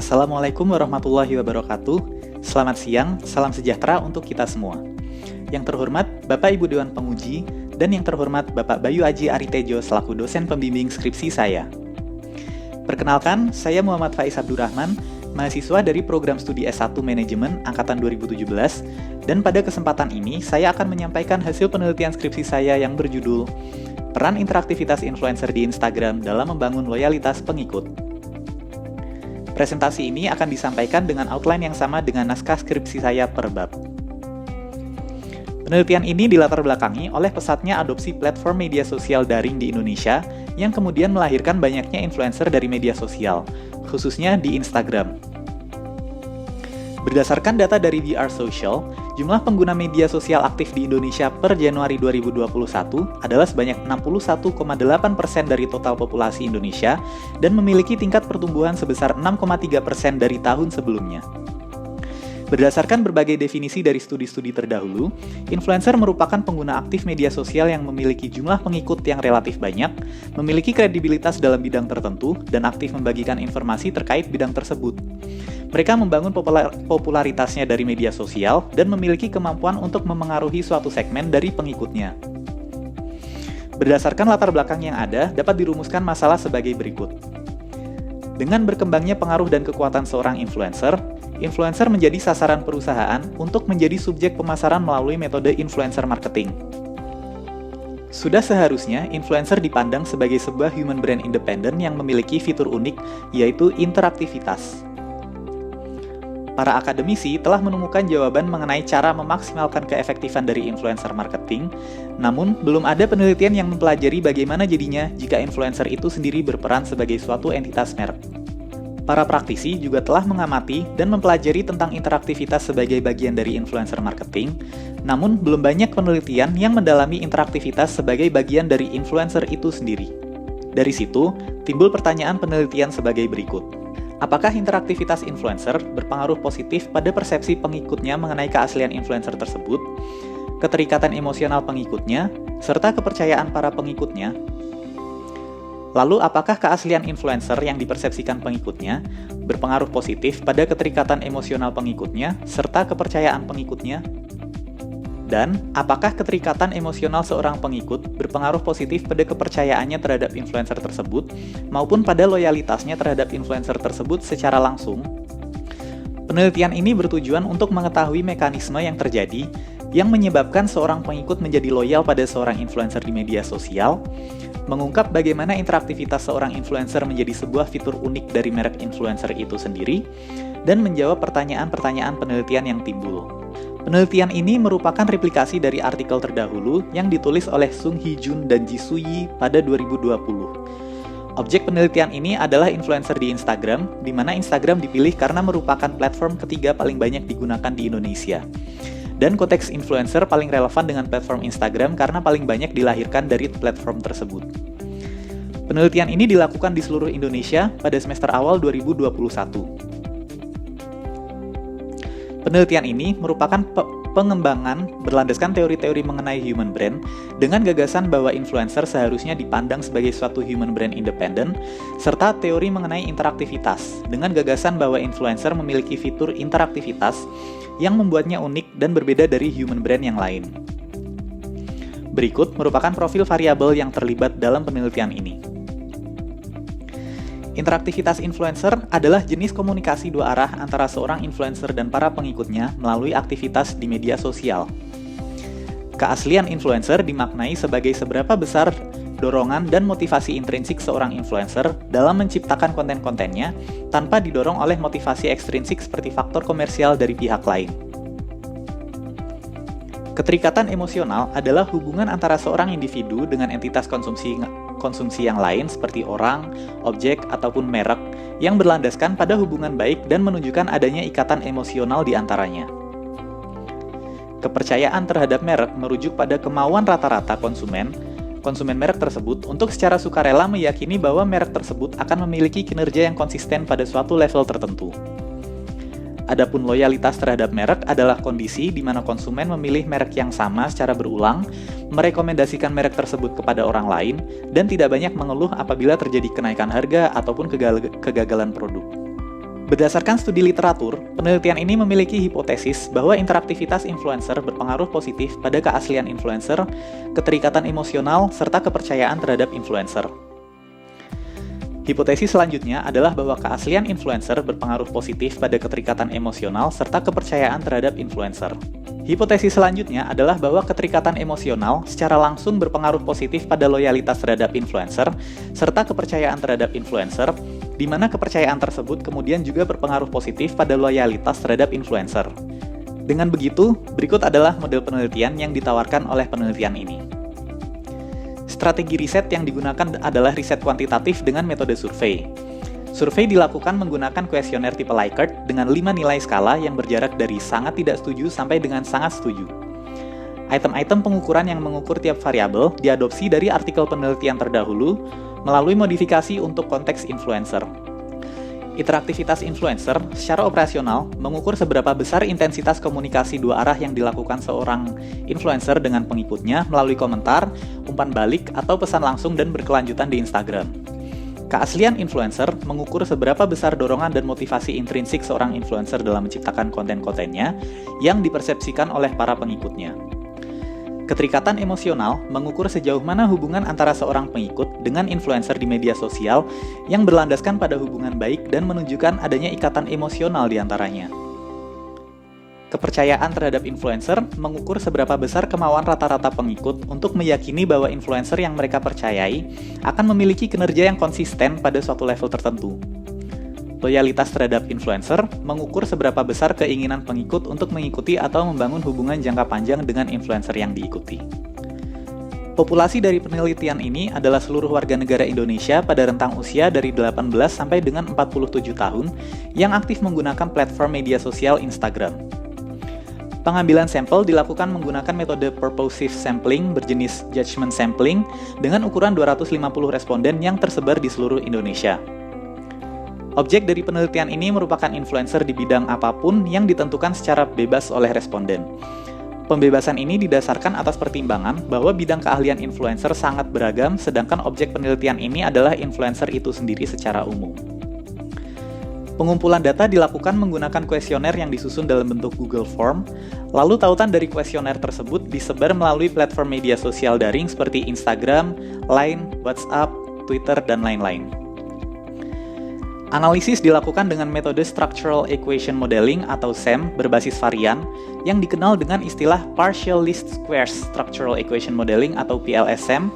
Assalamualaikum warahmatullahi wabarakatuh. Selamat siang, salam sejahtera untuk kita semua. Yang terhormat Bapak Ibu Dewan Penguji dan yang terhormat Bapak Bayu Aji Aritejo selaku dosen pembimbing skripsi saya. Perkenalkan, saya Muhammad Faiz Abdurrahman, mahasiswa dari program studi S1 Manajemen Angkatan 2017, dan pada kesempatan ini saya akan menyampaikan hasil penelitian skripsi saya yang berjudul Peran Interaktivitas Influencer di Instagram dalam Membangun Loyalitas Pengikut. Presentasi ini akan disampaikan dengan outline yang sama dengan naskah skripsi saya per bab. Penelitian ini dilatar belakangi oleh pesatnya adopsi platform media sosial daring di Indonesia yang kemudian melahirkan banyaknya influencer dari media sosial, khususnya di Instagram. Berdasarkan data dari VR Social, jumlah pengguna media sosial aktif di Indonesia per Januari 2021 adalah sebanyak 61,8% dari total populasi Indonesia dan memiliki tingkat pertumbuhan sebesar 6,3% dari tahun sebelumnya. Berdasarkan berbagai definisi dari studi-studi terdahulu, influencer merupakan pengguna aktif media sosial yang memiliki jumlah pengikut yang relatif banyak, memiliki kredibilitas dalam bidang tertentu, dan aktif membagikan informasi terkait bidang tersebut. Mereka membangun popularitasnya dari media sosial dan memiliki kemampuan untuk memengaruhi suatu segmen dari pengikutnya. Berdasarkan latar belakang yang ada, dapat dirumuskan masalah sebagai berikut. Dengan berkembangnya pengaruh dan kekuatan seorang influencer menjadi sasaran perusahaan untuk menjadi subjek pemasaran melalui metode influencer marketing. Sudah seharusnya influencer dipandang sebagai sebuah human brand independen yang memiliki fitur unik, yaitu interaktivitas. Para akademisi telah menemukan jawaban mengenai cara memaksimalkan keefektifan dari influencer marketing, namun belum ada penelitian yang mempelajari bagaimana jadinya jika influencer itu sendiri berperan sebagai suatu entitas merek. Para praktisi juga telah mengamati dan mempelajari tentang interaktivitas sebagai bagian dari influencer marketing, namun belum banyak penelitian yang mendalami interaktivitas sebagai bagian dari influencer itu sendiri. Dari situ, timbul pertanyaan penelitian sebagai berikut. Apakah interaktivitas influencer berpengaruh positif pada persepsi pengikutnya mengenai keaslian influencer tersebut, keterikatan emosional pengikutnya, serta kepercayaan para pengikutnya? Lalu, apakah keaslian influencer yang dipersepsikan pengikutnya berpengaruh positif pada keterikatan emosional pengikutnya serta kepercayaan pengikutnya? Dan, apakah keterikatan emosional seorang pengikut berpengaruh positif pada kepercayaannya terhadap influencer tersebut maupun pada loyalitasnya terhadap influencer tersebut secara langsung? Penelitian ini bertujuan untuk mengetahui mekanisme yang terjadi yang menyebabkan seorang pengikut menjadi loyal pada seorang influencer di media sosial, mengungkap bagaimana interaktivitas seorang influencer menjadi sebuah fitur unik dari merek influencer itu sendiri, dan menjawab pertanyaan-pertanyaan penelitian yang timbul. Penelitian ini merupakan replikasi dari artikel terdahulu yang ditulis oleh Sung Hee Jun dan Ji Soo-yi pada 2020. Objek penelitian ini adalah influencer di Instagram, di mana Instagram dipilih karena merupakan platform ketiga paling banyak digunakan di Indonesia. Dan konteks influencer paling relevan dengan platform Instagram karena paling banyak dilahirkan dari platform tersebut. Penelitian ini dilakukan di seluruh Indonesia pada semester awal 2021. Penelitian ini merupakan pengembangan berlandaskan teori-teori mengenai human brand dengan gagasan bahwa influencer seharusnya dipandang sebagai suatu human brand independen, serta teori mengenai interaktivitas dengan gagasan bahwa influencer memiliki fitur interaktivitas yang membuatnya unik dan berbeda dari human brand yang lain. Berikut merupakan profil variabel yang terlibat dalam penelitian ini. Interaktivitas influencer adalah jenis komunikasi dua arah antara seorang influencer dan para pengikutnya melalui aktivitas di media sosial. Keaslian influencer dimaknai sebagai seberapa besar dorongan dan motivasi intrinsik seorang influencer dalam menciptakan konten-kontennya tanpa didorong oleh motivasi ekstrinsik seperti faktor komersial dari pihak lain. Keterikatan emosional adalah hubungan antara seorang individu dengan entitas konsumsi yang lain seperti orang, objek, ataupun merek yang berlandaskan pada hubungan baik dan menunjukkan adanya ikatan emosional di antaranya. Kepercayaan terhadap merek merujuk pada kemauan rata-rata konsumen merek tersebut untuk secara sukarela meyakini bahwa merek tersebut akan memiliki kinerja yang konsisten pada suatu level tertentu. Adapun loyalitas terhadap merek adalah kondisi di mana konsumen memilih merek yang sama secara berulang, merekomendasikan merek tersebut kepada orang lain, dan tidak banyak mengeluh apabila terjadi kenaikan harga ataupun kegagalan produk. Berdasarkan studi literatur, penelitian ini memiliki hipotesis bahwa interaktivitas influencer berpengaruh positif pada keaslian influencer, keterikatan emosional, serta kepercayaan terhadap influencer. Hipotesis selanjutnya adalah bahwa keaslian influencer berpengaruh positif pada keterikatan emosional serta kepercayaan terhadap influencer. Hipotesis selanjutnya adalah bahwa keterikatan emosional secara langsung berpengaruh positif pada loyalitas terhadap influencer serta kepercayaan terhadap influencer, di mana kepercayaan tersebut kemudian juga berpengaruh positif pada loyalitas terhadap influencer. Dengan begitu, berikut adalah model penelitian yang ditawarkan oleh penelitian ini. Strategi riset yang digunakan adalah riset kuantitatif dengan metode survei. Survei dilakukan menggunakan kuesioner tipe Likert dengan 5 nilai skala yang berjarak dari sangat tidak setuju sampai dengan sangat setuju. Item-item pengukuran yang mengukur tiap variabel diadopsi dari artikel penelitian terdahulu melalui modifikasi untuk konteks influencer. Interaktivitas influencer secara operasional mengukur seberapa besar intensitas komunikasi dua arah yang dilakukan seorang influencer dengan pengikutnya melalui komentar, umpan balik, atau pesan langsung dan berkelanjutan di Instagram. Keaslian influencer mengukur seberapa besar dorongan dan motivasi intrinsik seorang influencer dalam menciptakan konten-kontennya yang dipersepsikan oleh para pengikutnya. Keterikatan emosional mengukur sejauh mana hubungan antara seorang pengikut dengan influencer di media sosial yang berlandaskan pada hubungan baik dan menunjukkan adanya ikatan emosional di antaranya. Kepercayaan terhadap influencer mengukur seberapa besar kemauan rata-rata pengikut untuk meyakini bahwa influencer yang mereka percayai akan memiliki kinerja yang konsisten pada suatu level tertentu. Loyalitas terhadap influencer mengukur seberapa besar keinginan pengikut untuk mengikuti atau membangun hubungan jangka panjang dengan influencer yang diikuti. Populasi dari penelitian ini adalah seluruh warga negara Indonesia pada rentang usia dari 18 sampai dengan 47 tahun yang aktif menggunakan platform media sosial Instagram. Pengambilan sampel dilakukan menggunakan metode purposive sampling berjenis judgment sampling dengan ukuran 250 responden yang tersebar di seluruh Indonesia. Objek dari penelitian ini merupakan influencer di bidang apapun yang ditentukan secara bebas oleh responden. Pembebasan ini didasarkan atas pertimbangan bahwa bidang keahlian influencer sangat beragam, sedangkan objek penelitian ini adalah influencer itu sendiri secara umum. Pengumpulan data dilakukan menggunakan kuesioner yang disusun dalam bentuk Google Form, lalu tautan dari kuesioner tersebut disebar melalui platform media sosial daring seperti Instagram, Line, WhatsApp, Twitter, dan lain-lain. Analisis dilakukan dengan metode Structural Equation Modeling atau SEM berbasis varian yang dikenal dengan istilah Partial Least Squares Structural Equation Modeling atau PLSM,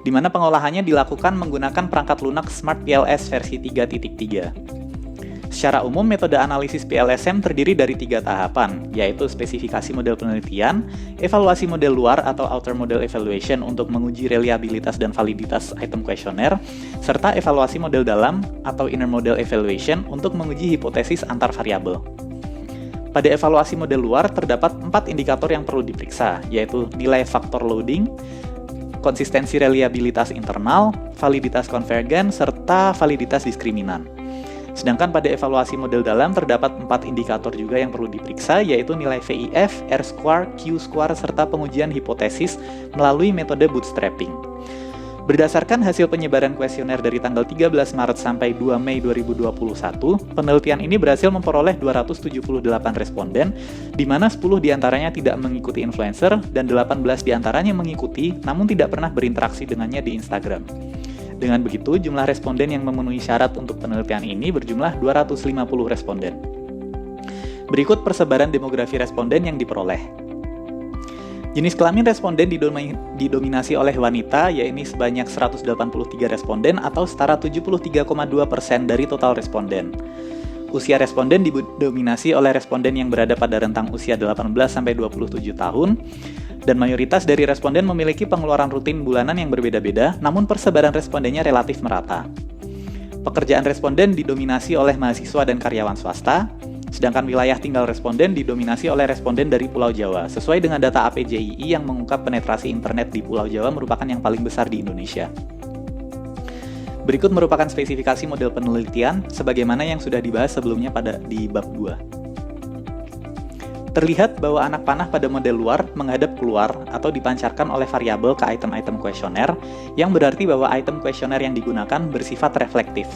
di mana pengolahannya dilakukan menggunakan perangkat lunak Smart PLS versi 3.3. Secara umum, metode analisis PLSM terdiri dari 3 tahapan, yaitu spesifikasi model penelitian, evaluasi model luar atau outer model evaluation untuk menguji reliabilitas dan validitas item kuesioner, serta evaluasi model dalam atau inner model evaluation untuk menguji hipotesis antar variabel. Pada evaluasi model luar, terdapat 4 indikator yang perlu diperiksa, yaitu nilai faktor loading, konsistensi reliabilitas internal, validitas konvergen, serta validitas diskriminan. Sedangkan pada evaluasi model dalam terdapat 4 indikator juga yang perlu diperiksa, yaitu nilai VIF, R-square, Q-square, serta pengujian hipotesis melalui metode bootstrapping. Berdasarkan hasil penyebaran kuesioner dari tanggal 13 Maret sampai 2 Mei 2021, penelitian ini berhasil memperoleh 278 responden, di mana 10 diantaranya tidak mengikuti influencer dan 18 diantaranya mengikuti namun tidak pernah berinteraksi dengannya di Instagram. Dengan begitu, jumlah responden yang memenuhi syarat untuk penelitian ini berjumlah 250 responden. Berikut persebaran demografi responden yang diperoleh. Jenis kelamin responden didominasi oleh wanita, yaitu sebanyak 183 responden atau setara 73,2% dari total responden. Usia responden didominasi oleh responden yang berada pada rentang usia 18-27 tahun, dan mayoritas dari responden memiliki pengeluaran rutin bulanan yang berbeda-beda, namun persebaran respondennya relatif merata. Pekerjaan responden didominasi oleh mahasiswa dan karyawan swasta, sedangkan wilayah tinggal responden didominasi oleh responden dari Pulau Jawa, sesuai dengan data APJII yang mengungkap penetrasi internet di Pulau Jawa merupakan yang paling besar di Indonesia. Berikut merupakan spesifikasi model penelitian, sebagaimana yang sudah dibahas sebelumnya di bab 2. Terlihat bahwa anak panah pada model luar menghadap keluar atau dipancarkan oleh variabel ke item-item kuesioner, yang berarti bahwa item kuesioner yang digunakan bersifat reflektif.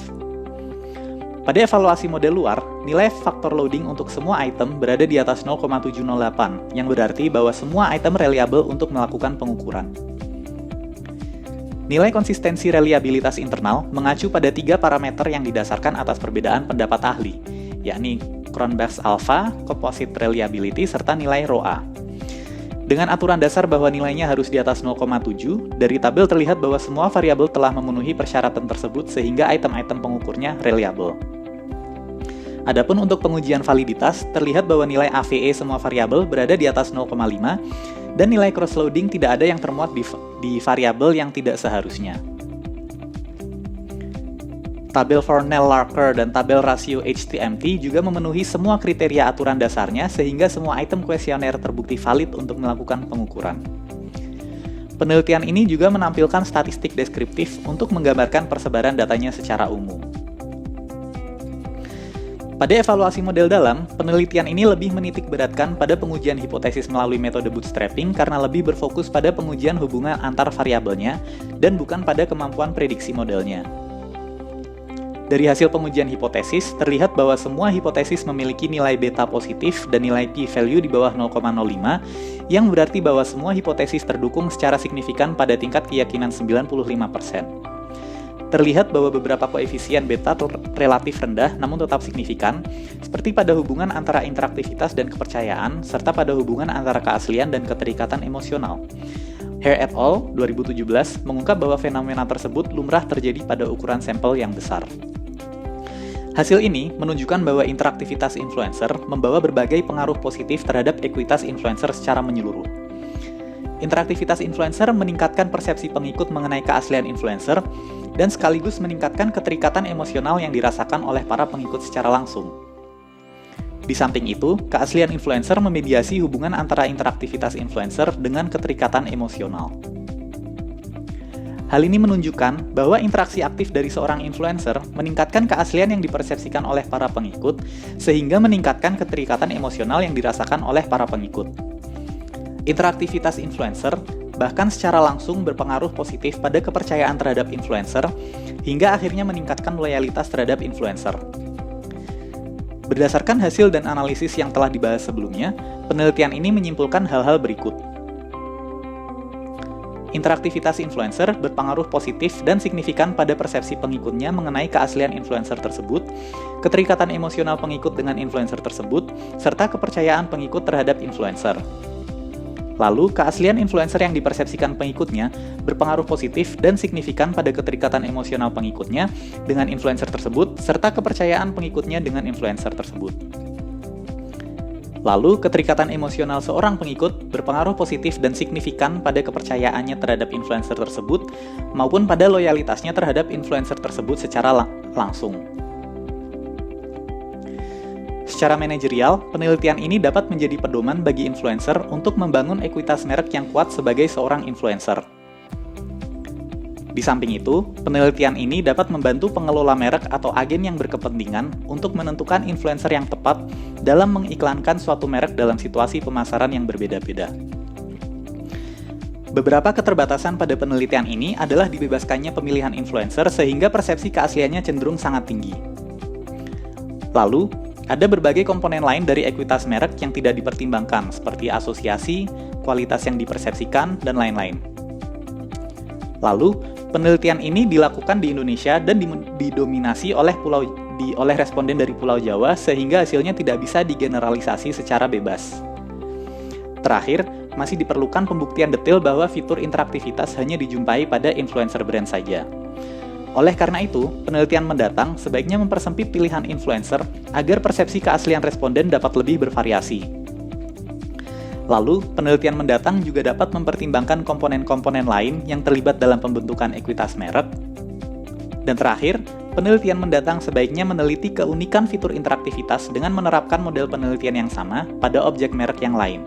Pada evaluasi model luar, nilai faktor loading untuk semua item berada di atas 0,708, yang berarti bahwa semua item reliable untuk melakukan pengukuran. Nilai konsistensi reliabilitas internal mengacu pada 3 parameter yang didasarkan atas perbedaan pendapat ahli, yakni Cronbach's Alpha, Composite Reliability, serta nilai ROA. Dengan aturan dasar bahwa nilainya harus di atas 0,7, dari tabel terlihat bahwa semua variabel telah memenuhi persyaratan tersebut sehingga item-item pengukurnya reliable. Adapun untuk pengujian validitas, terlihat bahwa nilai AVE semua variabel berada di atas 0,5, dan nilai cross-loading tidak ada yang termuat di variabel yang tidak seharusnya. Tabel Fornell-Larker dan tabel rasio HTMT juga memenuhi semua kriteria aturan dasarnya sehingga semua item kuesioner terbukti valid untuk melakukan pengukuran. Penelitian ini juga menampilkan statistik deskriptif untuk menggambarkan persebaran datanya secara umum. Pada evaluasi model dalam, penelitian ini lebih menitik beratkan pada pengujian hipotesis melalui metode bootstrapping karena lebih berfokus pada pengujian hubungan antar variabelnya dan bukan pada kemampuan prediksi modelnya. Dari hasil pengujian hipotesis, terlihat bahwa semua hipotesis memiliki nilai beta positif dan nilai p-value di bawah 0,05, yang berarti bahwa semua hipotesis terdukung secara signifikan pada tingkat keyakinan 95%. Terlihat bahwa beberapa koefisien beta relatif rendah namun tetap signifikan, seperti pada hubungan antara interaktivitas dan kepercayaan, serta pada hubungan antara keaslian dan keterikatan emosional. Hare et al. 2017 mengungkap bahwa fenomena tersebut lumrah terjadi pada ukuran sampel yang besar. Hasil ini menunjukkan bahwa interaktivitas influencer membawa berbagai pengaruh positif terhadap ekuitas influencer secara menyeluruh. Interaktivitas influencer meningkatkan persepsi pengikut mengenai keaslian influencer, dan sekaligus meningkatkan keterikatan emosional yang dirasakan oleh para pengikut secara langsung. Di samping itu, keaslian influencer memediasi hubungan antara interaktivitas influencer dengan keterikatan emosional. Hal ini menunjukkan bahwa interaksi aktif dari seorang influencer meningkatkan keaslian yang dipersepsikan oleh para pengikut, sehingga meningkatkan keterikatan emosional yang dirasakan oleh para pengikut. Interaktivitas influencer bahkan secara langsung berpengaruh positif pada kepercayaan terhadap influencer, hingga akhirnya meningkatkan loyalitas terhadap influencer. Berdasarkan hasil dan analisis yang telah dibahas sebelumnya, penelitian ini menyimpulkan hal-hal berikut. Interaktivitas influencer berpengaruh positif dan signifikan pada persepsi pengikutnya mengenai keaslian influencer tersebut, keterikatan emosional pengikut dengan influencer tersebut, serta kepercayaan pengikut terhadap influencer. Lalu, keaslian influencer yang dipersepsikan pengikutnya berpengaruh positif dan signifikan pada keterikatan emosional pengikutnya dengan influencer tersebut, serta kepercayaan pengikutnya dengan influencer tersebut. Lalu, keterikatan emosional seorang pengikut berpengaruh positif dan signifikan pada kepercayaannya terhadap influencer tersebut, maupun pada loyalitasnya terhadap influencer tersebut secara langsung. Secara manajerial, penelitian ini dapat menjadi pedoman bagi influencer untuk membangun ekuitas merek yang kuat sebagai seorang influencer. Di samping itu, penelitian ini dapat membantu pengelola merek atau agen yang berkepentingan untuk menentukan influencer yang tepat dalam mengiklankan suatu merek dalam situasi pemasaran yang berbeda-beda. Beberapa keterbatasan pada penelitian ini adalah dibebaskannya pemilihan influencer sehingga persepsi keasliannya cenderung sangat tinggi. Lalu, ada berbagai komponen lain dari ekuitas merek yang tidak dipertimbangkan, seperti asosiasi, kualitas yang dipersepsikan, dan lain-lain. Lalu, penelitian ini dilakukan di Indonesia dan didominasi oleh responden dari Pulau Jawa, sehingga hasilnya tidak bisa digeneralisasi secara bebas. Terakhir, masih diperlukan pembuktian detail bahwa fitur interaktivitas hanya dijumpai pada influencer brand saja. Oleh karena itu, penelitian mendatang sebaiknya mempersempit pilihan influencer agar persepsi keaslian responden dapat lebih bervariasi. Lalu, penelitian mendatang juga dapat mempertimbangkan komponen-komponen lain yang terlibat dalam pembentukan ekuitas merek. Dan terakhir, penelitian mendatang sebaiknya meneliti keunikan fitur interaktivitas dengan menerapkan model penelitian yang sama pada objek merek yang lain,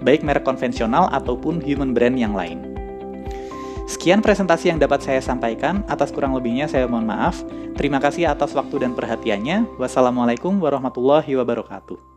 baik merek konvensional ataupun human brand yang lain. Sekian presentasi yang dapat saya sampaikan, atas kurang lebihnya saya mohon maaf. Terima kasih atas waktu dan perhatiannya. Wassalamualaikum warahmatullahi wabarakatuh.